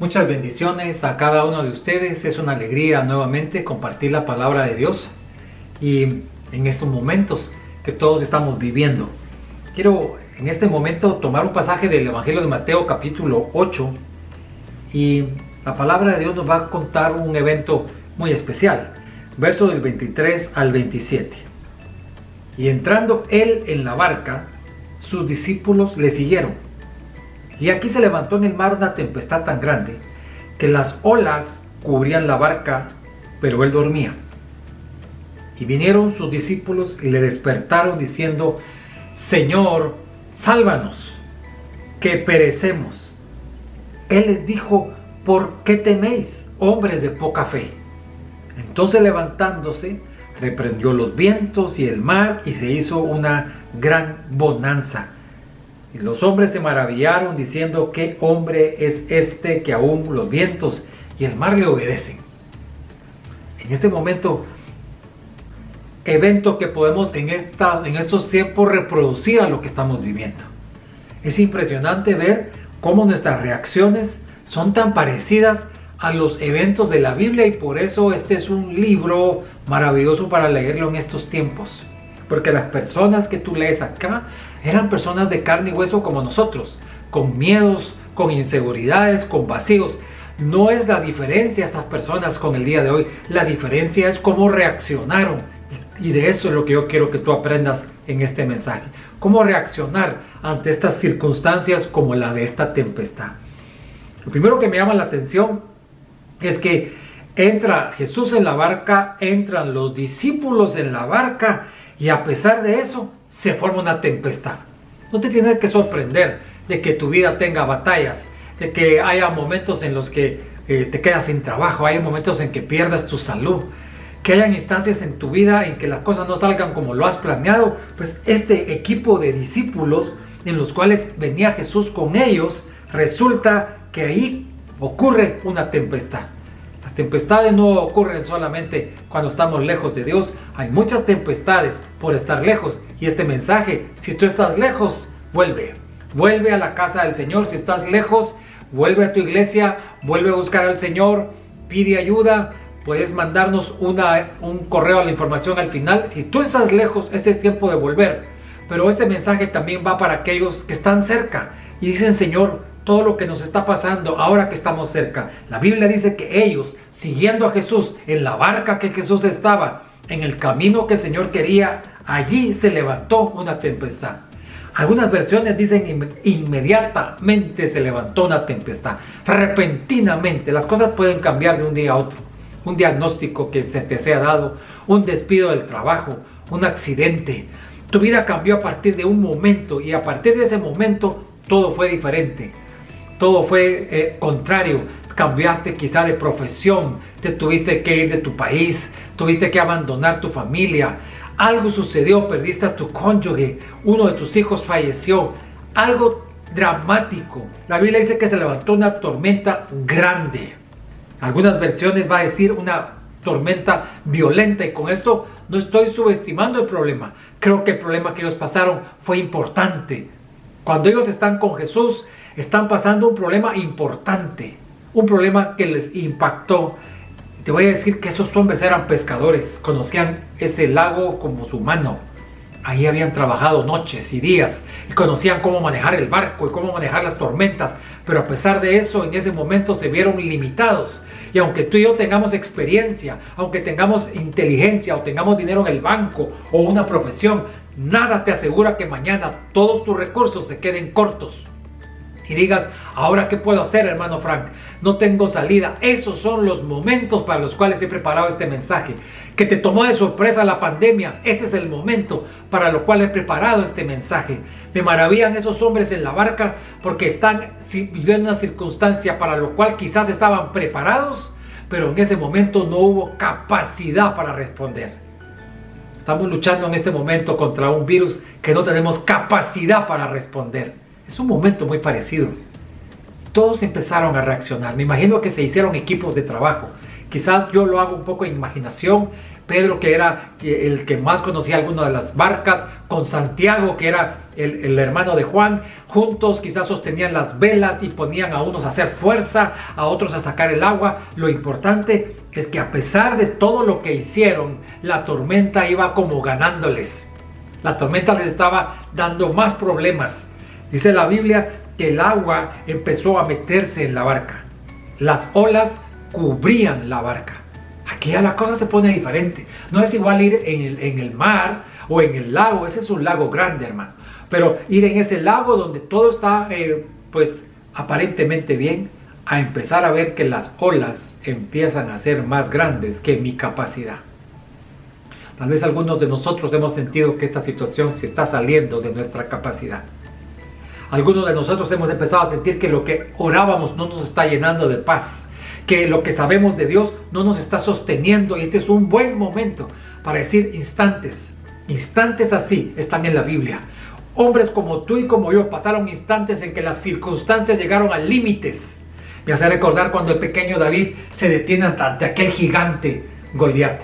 Muchas bendiciones a cada uno de ustedes. Es una alegría nuevamente compartir la palabra de Dios y en estos momentos que todos estamos viviendo. Quiero en este momento tomar un pasaje del Evangelio de Mateo capítulo 8 y la palabra de Dios nos va a contar un evento muy especial. Versos del 23 al 27. Y entrando él en la barca, sus discípulos le siguieron. Y aquí se levantó en el mar una tempestad tan grande que las olas cubrían la barca, pero él dormía. Y vinieron sus discípulos y le despertaron diciendo: Señor, sálvanos, que perecemos. Él les dijo: ¿por qué teméis, hombres de poca fe? Entonces levantándose, reprendió los vientos y el mar, y se hizo una gran bonanza. Y los hombres se maravillaron diciendo: ¿qué hombre es este que aún los vientos y el mar le obedecen? En este momento, evento que podemos en estos tiempos reproducir a lo que estamos viviendo. Es impresionante ver cómo nuestras reacciones son tan parecidas a los eventos de la Biblia, y por eso este es un libro maravilloso para leerlo en estos tiempos. Porque las personas que tú lees acá eran personas de carne y hueso como nosotros, con miedos, con inseguridades, con vacíos. No es la diferencia estas personas con el día de hoy, la diferencia es cómo reaccionaron. Y de eso es lo que yo quiero que tú aprendas en este mensaje. Cómo reaccionar ante estas circunstancias como la de esta tempestad. Lo primero que me llama la atención es que entra Jesús en la barca, entran los discípulos en la barca, y a pesar de eso se forma una tempestad. No te tienes que sorprender de que tu vida tenga batallas, de que haya momentos en los que te quedas sin trabajo, hay momentos en que pierdas tu salud, que hayan instancias en tu vida en que las cosas no salgan como lo has planeado. Pues este equipo de discípulos en los cuales venía Jesús con ellos, resulta que ahí ocurre una tempestad. Las tempestades no ocurren solamente cuando estamos lejos de Dios. Hay muchas tempestades por estar lejos. Y este mensaje: si tú estás lejos, vuelve a la casa del Señor. Si estás lejos, vuelve a tu iglesia, vuelve a buscar al Señor, pide ayuda. Puedes mandarnos un correo a la información al final. Si tú estás lejos, ese es tiempo de volver. Pero este mensaje también va para aquellos que están cerca y dicen: Señor, todo lo que nos está pasando ahora que estamos cerca. La Biblia dice que ellos, siguiendo a Jesús en la barca que Jesús estaba, en el camino que el Señor quería, allí se levantó una tempestad. Algunas versiones dicen inmediatamente se levantó una tempestad. Repentinamente. Las cosas pueden cambiar de un día a otro. Un diagnóstico que se te sea dado, un despido del trabajo, un accidente. Tu vida cambió a partir de un momento, y a partir de ese momento todo fue diferente. Todo fue contrario. Cambiaste quizá de profesión, te tuviste que ir de tu país, tuviste que abandonar tu familia. Algo sucedió, perdiste a tu cónyuge, uno de tus hijos falleció. Algo dramático. La Biblia dice que se levantó una tormenta grande. Algunas versiones va a decir una tormenta violenta, y con esto no estoy subestimando el problema. Creo que el problema que ellos pasaron fue importante. Cuando ellos están con Jesús, están pasando un problema importante, un problema que les impactó. Te voy a decir que esos hombres eran pescadores, conocían ese lago como su mano. Ahí habían trabajado noches y días y conocían cómo manejar el barco y cómo manejar las tormentas, pero a pesar de eso, en ese momento se vieron limitados. Y aunque tú y yo tengamos experiencia, aunque tengamos inteligencia o tengamos dinero en el banco o una profesión, nada te asegura que mañana todos tus recursos se queden cortos y digas: ¿ahora qué puedo hacer, hermano Frank? No tengo salida. Esos son los momentos para los cuales he preparado este mensaje. Que te tomó de sorpresa la pandemia, ese es el momento para lo cual he preparado este mensaje. Me maravillan esos hombres en la barca porque están viviendo una circunstancia para lo cual quizás estaban preparados, pero en ese momento no hubo capacidad para responder. Estamos luchando en este momento contra un virus que no tenemos capacidad para responder. Es un momento muy parecido. Todos empezaron a reaccionar. Me imagino que se hicieron equipos de trabajo, Quizás yo lo hago un poco en imaginación. Pedro, que era el que más conocía alguna de las barcas, con Santiago, que era el hermano de Juan, juntos quizás sostenían las velas y ponían a unos a hacer fuerza, a otros a sacar el agua. Lo importante es que a pesar de todo lo que hicieron, la tormenta iba como ganándoles. La tormenta les estaba dando más problemas. Dice la Biblia que el agua empezó a meterse en la barca. Las olas cubrían la barca. Aquí ya la cosa se pone diferente. No es igual ir en el mar o en el lago. Ese es un lago grande, hermano. Pero ir en ese lago donde todo está pues aparentemente bien, a empezar a ver que las olas empiezan a ser más grandes que mi capacidad. Tal vez algunos de nosotros hemos sentido que esta situación se está saliendo de nuestra capacidad. Algunos de nosotros hemos empezado a sentir que lo que orábamos no nos está llenando de paz, que lo que sabemos de Dios no nos está sosteniendo, y este es un buen momento para decir instantes así están en la Biblia. Hombres como tú y como yo pasaron instantes en que las circunstancias llegaron a límites. Me hace recordar cuando el pequeño David se detiene ante aquel gigante Goliat,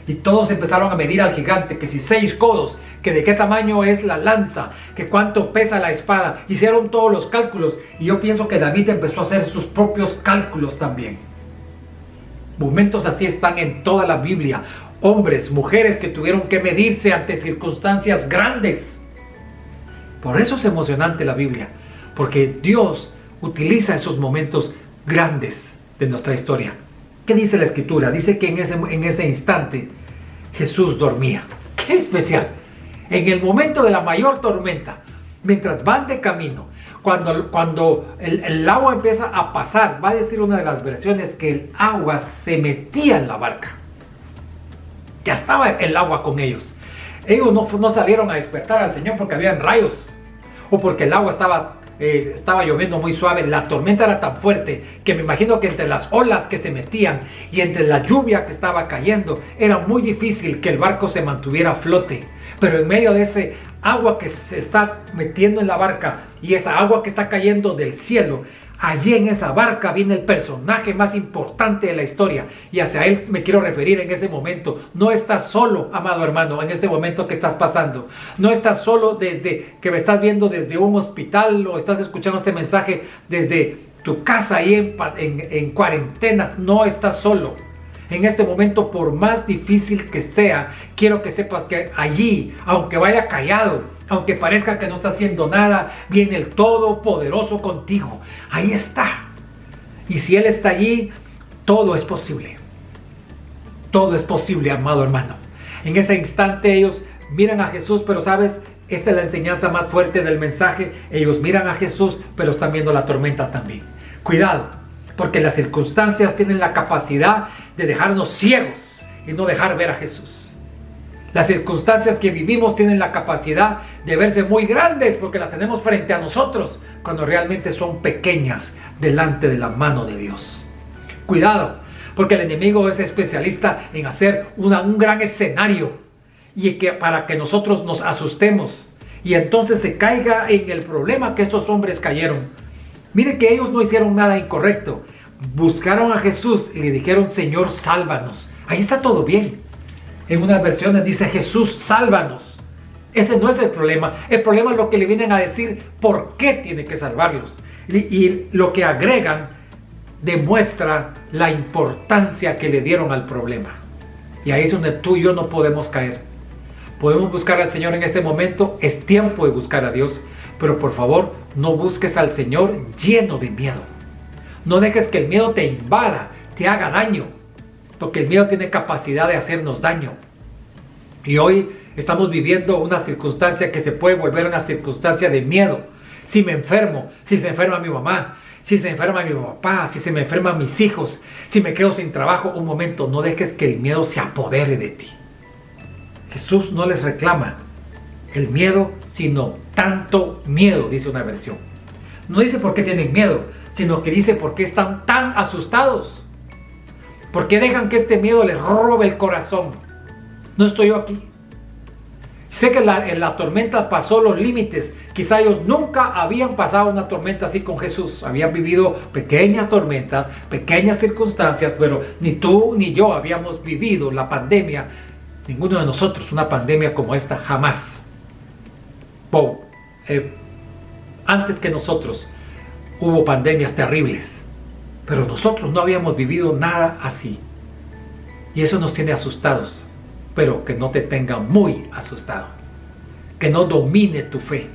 y todos empezaron a medir al gigante, que si 6 codos, que de qué tamaño es la lanza, que cuánto pesa la espada. Hicieron todos los cálculos, y yo pienso que David empezó a hacer sus propios cálculos también. Momentos así están en toda la Biblia. Hombres, mujeres que tuvieron que medirse ante circunstancias grandes. Por eso es emocionante la Biblia, porque Dios utiliza esos momentos grandes de nuestra historia. ¿Qué dice la Escritura? Dice que en ese instante Jesús dormía. ¡Qué especial! En el momento de la mayor tormenta, mientras van de camino, cuando el agua empieza a pasar, va a decir una de las versiones que el agua se metía en la barca. Ya estaba el agua con ellos. Ellos no salieron a despertar al Señor porque habían rayos o porque el agua estaba lloviendo muy suave. La tormenta era tan fuerte que me imagino que entre las olas que se metían y entre la lluvia que estaba cayendo, era muy difícil que el barco se mantuviera a flote. Pero en medio de ese agua que se está metiendo en la barca y esa agua que está cayendo del cielo, allí en esa barca viene el personaje más importante de la historia, y hacia él me quiero referir en ese momento. No estás solo, amado hermano, en ese momento que estás pasando. No estás solo desde que me estás viendo desde un hospital o estás escuchando este mensaje desde tu casa ahí en cuarentena. No estás solo. En este momento, por más difícil que sea, quiero que sepas que allí, aunque vaya callado, aunque parezca que no está haciendo nada, viene el Todopoderoso contigo. Ahí está. Y si Él está allí, todo es posible. Todo es posible, amado hermano. En ese instante ellos miran a Jesús, pero sabes, esta es la enseñanza más fuerte del mensaje. Ellos miran a Jesús, pero están viendo la tormenta también. Cuidado, porque las circunstancias tienen la capacidad de dejarnos ciegos y no dejar ver a Jesús. Las circunstancias que vivimos tienen la capacidad de verse muy grandes porque las tenemos frente a nosotros, cuando realmente son pequeñas delante de la mano de Dios. Cuidado, porque el enemigo es especialista en hacer un gran escenario y para que nosotros nos asustemos y entonces se caiga en el problema que estos hombres cayeron. Mire que ellos no hicieron nada incorrecto. Buscaron a Jesús y le dijeron: Señor, sálvanos. Ahí está todo bien. En unas versiones dice: Jesús, sálvanos. Ese no es el problema. El problema es lo que le vienen a decir, por qué tiene que salvarlos. Y lo que agregan demuestra la importancia que le dieron al problema. Y ahí es donde tú y yo no podemos caer. Podemos buscar al Señor en este momento. Es tiempo de buscar a Dios. Pero por favor, no busques al Señor lleno de miedo. No dejes que el miedo te invada, te haga daño. Porque el miedo tiene capacidad de hacernos daño. Y hoy estamos viviendo una circunstancia que se puede volver una circunstancia de miedo. Si me enfermo, si se enferma mi mamá, si se enferma mi papá, si se me enferman mis hijos, si me quedo sin trabajo, un momento, no dejes que el miedo se apodere de ti. Jesús no les reclama el miedo, sino tanto miedo, dice una versión. No dice por qué tienen miedo, sino que dice por qué están tan asustados. ¿Por qué dejan que este miedo les robe el corazón? No estoy yo aquí. Sé que la tormenta pasó los límites. Quizá ellos nunca habían pasado una tormenta así con Jesús. Habían vivido pequeñas tormentas, pequeñas circunstancias, pero ni tú ni yo habíamos vivido la pandemia. Ninguno de nosotros una pandemia como esta, jamás. Antes que nosotros hubo pandemias terribles, pero nosotros no habíamos vivido nada así. Y eso nos tiene asustados. Pero que no te tenga muy asustado, que no domine tu fe,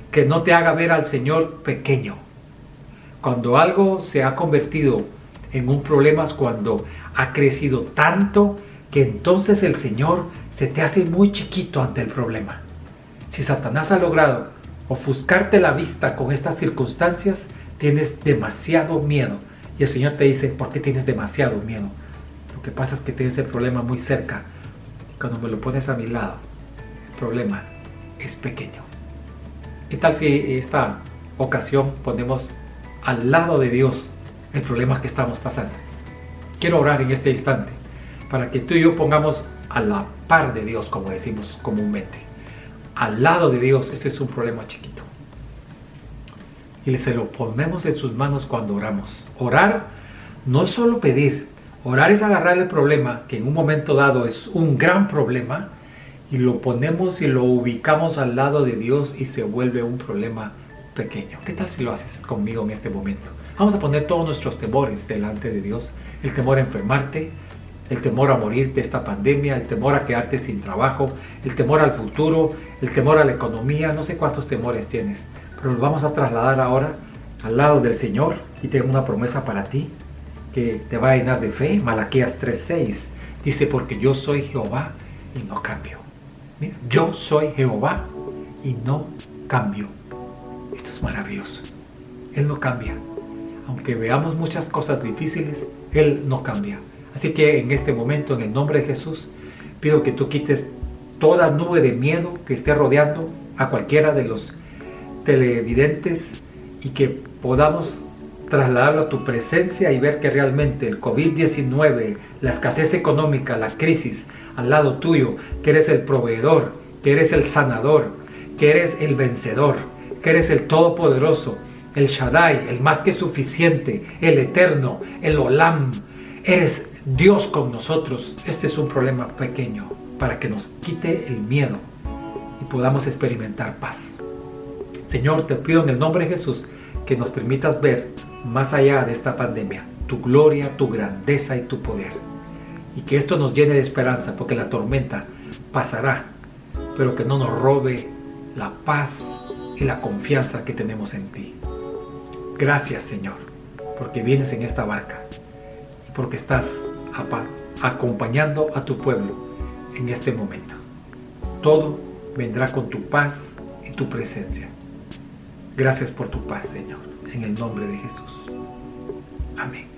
que no te haga ver al Señor pequeño. Cuando algo se ha convertido en un problema es cuando ha crecido tanto que entonces el Señor se te hace muy chiquito ante el problema. Si Satanás ha logrado ofuscarte la vista con estas circunstancias, tienes demasiado miedo. Y el Señor te dice, ¿por qué tienes demasiado miedo? Lo que pasa es que tienes el problema muy cerca. Cuando me lo pones a mi lado, el problema es pequeño. ¿Qué tal si esta ocasión ponemos al lado de Dios el problema que estamos pasando? Quiero orar en este instante para que tú y yo pongamos a la par de Dios, como decimos comúnmente. Al lado de Dios, este es un problema chiquito. Y se lo ponemos en sus manos cuando oramos. Orar no es solo pedir. Orar es agarrar el problema, que en un momento dado es un gran problema, y lo ponemos y lo ubicamos al lado de Dios y se vuelve un problema pequeño. ¿Qué tal si lo haces conmigo en este momento? Vamos a poner todos nuestros temores delante de Dios. El temor a enfermarte, el temor a morir de esta pandemia, el temor a quedarte sin trabajo, el temor al futuro, el temor a la economía. No sé cuántos temores tienes, pero los vamos a trasladar ahora al lado del Señor. Y tengo una promesa para ti que te va a llenar de fe. Malaquías 3:6 dice, porque yo soy Jehová y no cambio. Mira, yo soy Jehová y no cambio. Esto es maravilloso. Él no cambia. Aunque veamos muchas cosas difíciles, Él no cambia. Así que en este momento, en el nombre de Jesús, pido que tú quites toda nube de miedo que esté rodeando a cualquiera de los televidentes y que podamos trasladarlo a tu presencia y ver que realmente el COVID-19, la escasez económica, la crisis al lado tuyo, que eres el proveedor, que eres el sanador, que eres el vencedor, que eres el todopoderoso, el Shaddai, el más que suficiente, el eterno, el Olam. Eres Dios con nosotros. Este es un problema pequeño para que nos quite el miedo y podamos experimentar paz. Señor, te pido en el nombre de Jesús que nos permitas ver más allá de esta pandemia tu gloria, tu grandeza y tu poder. Y que esto nos llene de esperanza, porque la tormenta pasará, pero que no nos robe la paz y la confianza que tenemos en ti. Gracias, Señor, porque vienes en esta barca y porque estás acompañando a tu pueblo en este momento. Todo vendrá con tu paz y tu presencia. Gracias por tu paz, Señor, en el nombre de Jesús. Amén.